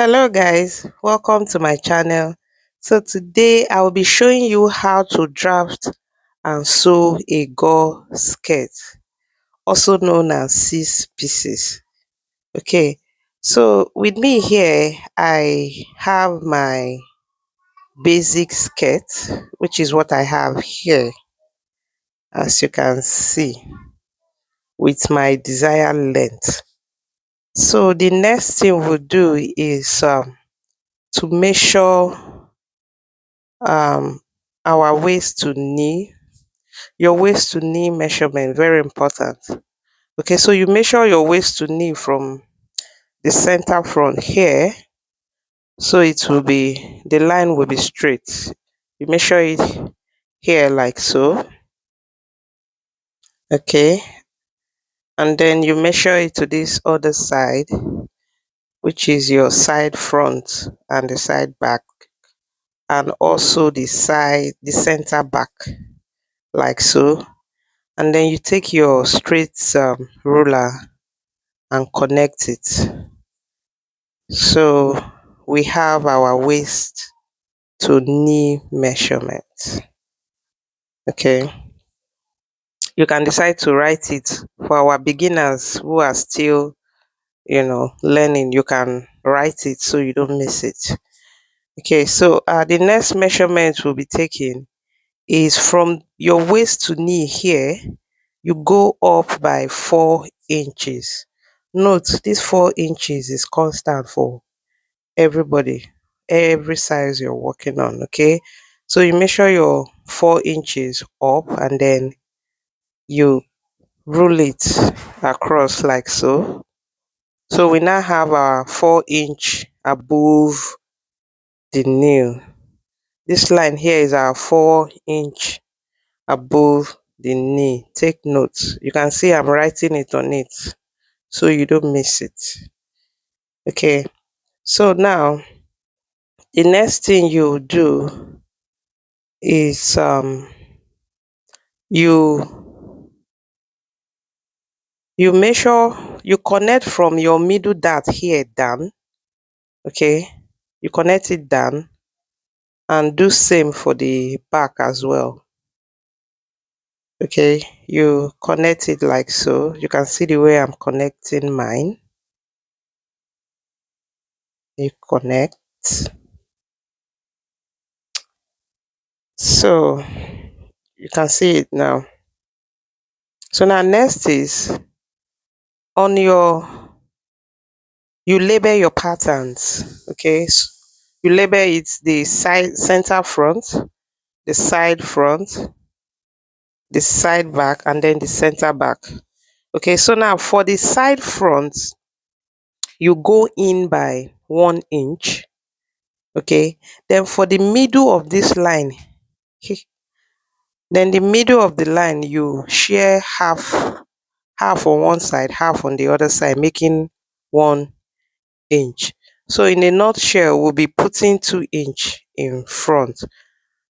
Hello guys, welcome to my channel. So today I will be showing you how to draft and sew a gore skirt, also known as 6 pieces. Okay, so with me here I have my basic skirt, which is what I have here, as you can see, with my desired length. So the next thing we'll do is to measure um our waist to knee. Your waist to knee measurement, very important. Okay, so you measure your waist to knee from the center front here, so it will be, the line will be straight. You measure it here like so. Okay, and then you measure it to this other side, which is your side front and the side back, and also the center back, like so. And then you take your straight ruler and connect it. So we have our waist to knee measurement. Okay, you can decide to write it. For our beginners who are still, learning, you can write it so you don't miss it. Okay, so the next measurement we'll be taking is from your waist to knee here. You go up by 4 inches. Note, this 4 inches is constant for everybody, every size you're working on. Okay, so you measure your 4 inches up and then you rule it across like so. So we now have our 4 inch above the nail. This line here is our 4 inch above the knee. Take note, you can see I'm writing it on it so you don't miss it. Okay, so now the next thing you do is you measure, you connect from your middle dart here down. Okay, you connect it down and do same for the back as well. Okay, you connect it like so. You can see the way I'm connecting mine. You connect. So you can see it now. So now next is on your, you label your patterns. Okay, so you label it the side center front, the side front, the side back, and then the center back. Okay, so now for the side front, you go in by 1 inch. Okay, then for the middle of this line, then the middle of the line you share half on one side, half on the other side, making 1 inch. So in a nutshell, we'll be putting 2 inch in front.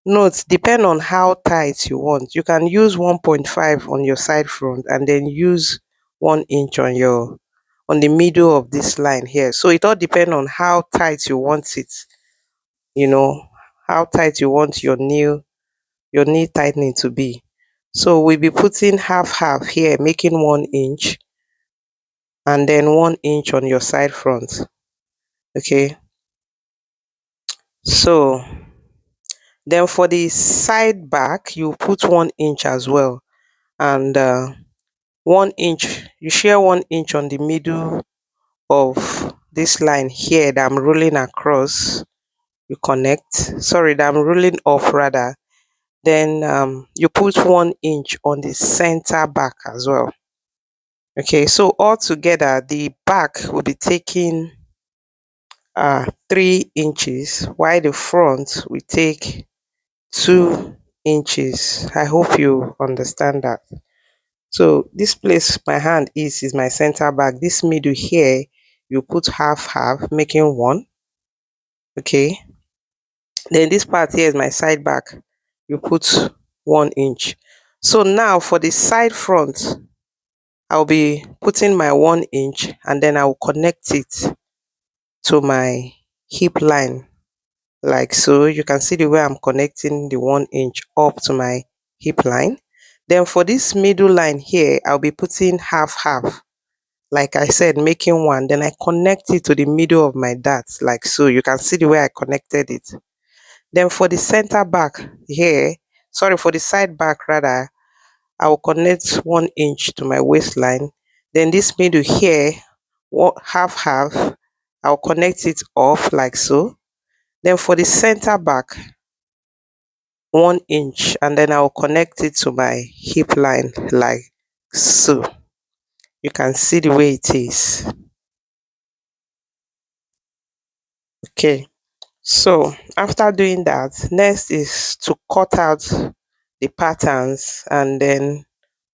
Note, depend on how tight you want. You can use 1.5 on your side front and then use 1 inch on the middle of this line here. So it all depends on how tight you want it. You know, how tight you want your knee tightening to be. So we'll be putting half here, making 1 inch, and then 1 inch on your side front. Okay. So then for the side back, you put 1 inch as well, and 1 inch, you share 1 inch on the middle of this line here that I'm rolling across. You connect, sorry, that I'm rolling up rather. Then you put 1 inch on the center back as well. Okay, so all together the back will be taking 3 inches, while the front will take 2 inches. I hope you understand that. So this place my hand is my center back. This middle here, you put half, making 1. Okay. Then this part here is my side back. You put 1 inch. So now for the side front, I'll be putting my 1 inch and then I'll connect it to my hip line like so. You can see the way I'm connecting the 1 inch up to my hip line. Then for this middle line here, I'll be putting half half. Like I said, making one. Then I connect it to the middle of my dart like so. You can see the way I connected it. Then for the center back here, sorry, for the side back rather, I will connect 1 inch to my waistline. Then this middle here, half half, I'll connect it off like so. Then for the center back, 1 inch, and then I'll connect it to my hip line like so. You can see the way it is. Okay, so after doing that, next is to cut out the patterns, and then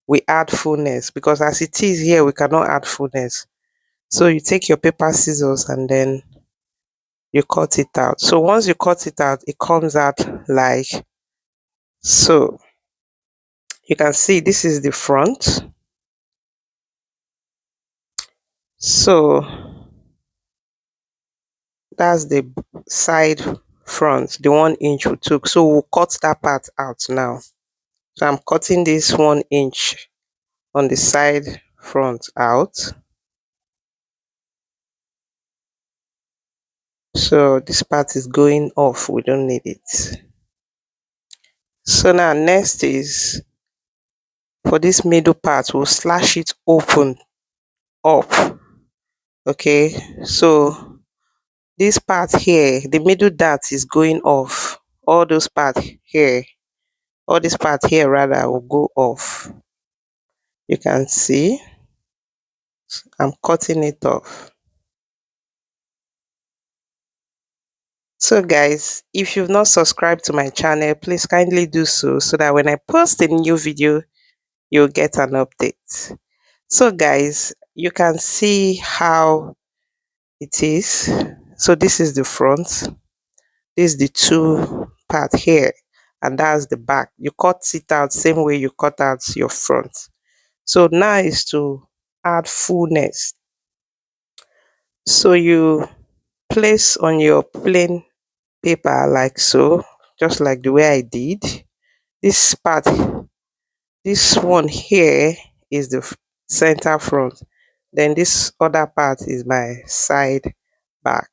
we add fullness, because as it is here we cannot add fullness. So you take your paper scissors and then you cut it out. So once you cut it out, it comes out like so. You can see this is the front. So that's the side front, the 1 inch we took. So we'll cut that part out now. So I'm cutting this 1 inch on the side front out. So this part is going off, we don't need it. So now next is for this middle part, we'll slash it open up. Okay, so this part here, the middle dart is going off. All those parts here, all this part here rather will go off. You can see I'm cutting it off. So guys, if you've not subscribed to my channel, please kindly do so, so that when I post a new video, you'll get an update. So guys, you can see how it is. So this is the front, this is the two part here, and that's the back. You cut it out same way you cut out your front. So now is to add fullness. So you place on your plain paper like so, just like the way I did. This part, this one here is the center front, then this other part is my side back.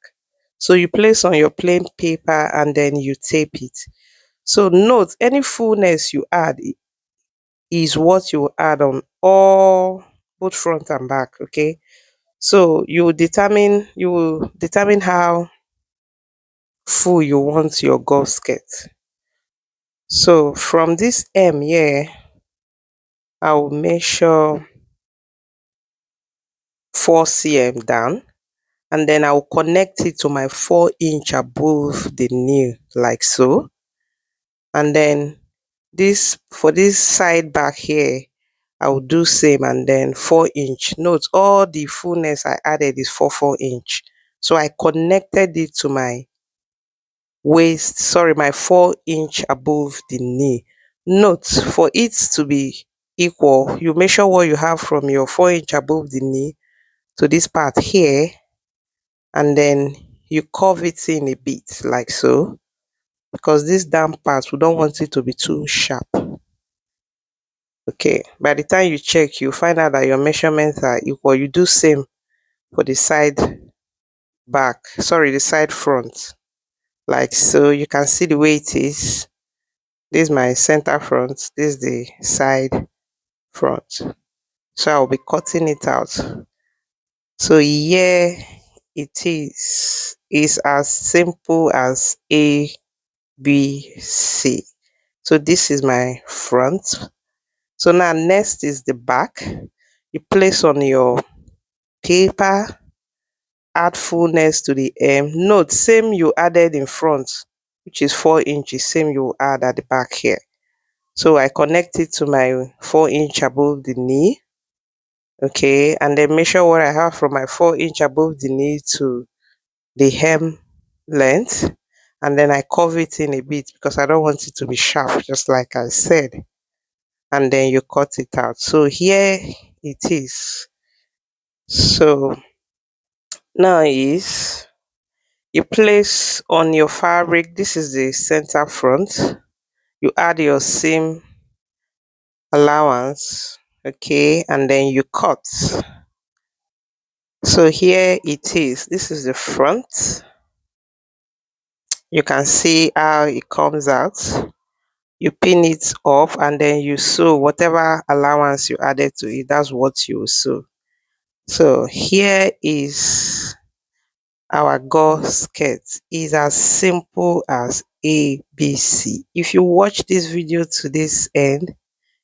So you place on your plain paper and then you tape it. So note, any fullness you add is what you will add on all, both front and back. Okay, so you will determine how full you want your golf skirt. So from this M here, I will measure 4 cm down, and then I will connect it to my 4 inch above the knee like so. And then this, for this side back here, I will do same, and then 4 inch. Note, all the fullness I added is 4 inch. So I connected it to my waist, sorry, my 4 inch above the knee. Note, for it to be equal, you measure what you have from your 4 inch above the knee to this part here, and then you curve it in a bit like so, because this down part, we don't want it to be too sharp. Okay, by the time you check, you find out that your measurements are equal. You do same for the side back, sorry, the side front like so. You can see the way it is. This is my center front, this is the side front. So I'll be cutting it out. So here it is. It's as simple as A, B, C. So this is my front. So now next is the back. You place on your paper, add fullness to the M. Note, same you added in front, which is 4 inches, same you add at the back here. So I connect it to my 4 inch above the knee. Okay, and then measure what I have from my 4 inch above the knee to the hem length, and then I curve it in a bit because I don't want it to be sharp, just like I said. And then you cut it out. So here it is. So now is You place on your fabric, this is the center front. You add your seam allowance, okay, and then you cut. So here it is. This is the front. You can see how it comes out. You pin it off and then you sew whatever allowance you added to it. That's what you will sew. So here is our gore skirt. Is as simple as ABC. If you watch this video to this end,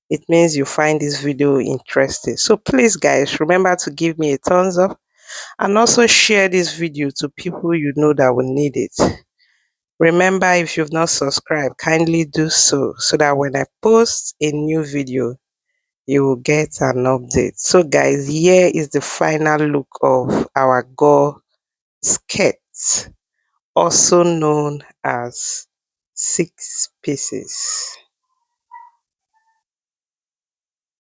it means you find this video interesting. So please guys, remember to give me a thumbs up and also share this video to people you know that will need it. Remember, if you've not subscribed, kindly do so that when I post a new video, you will get an update. So guys, here is the final look of our gore skirt, also known as 6 pieces.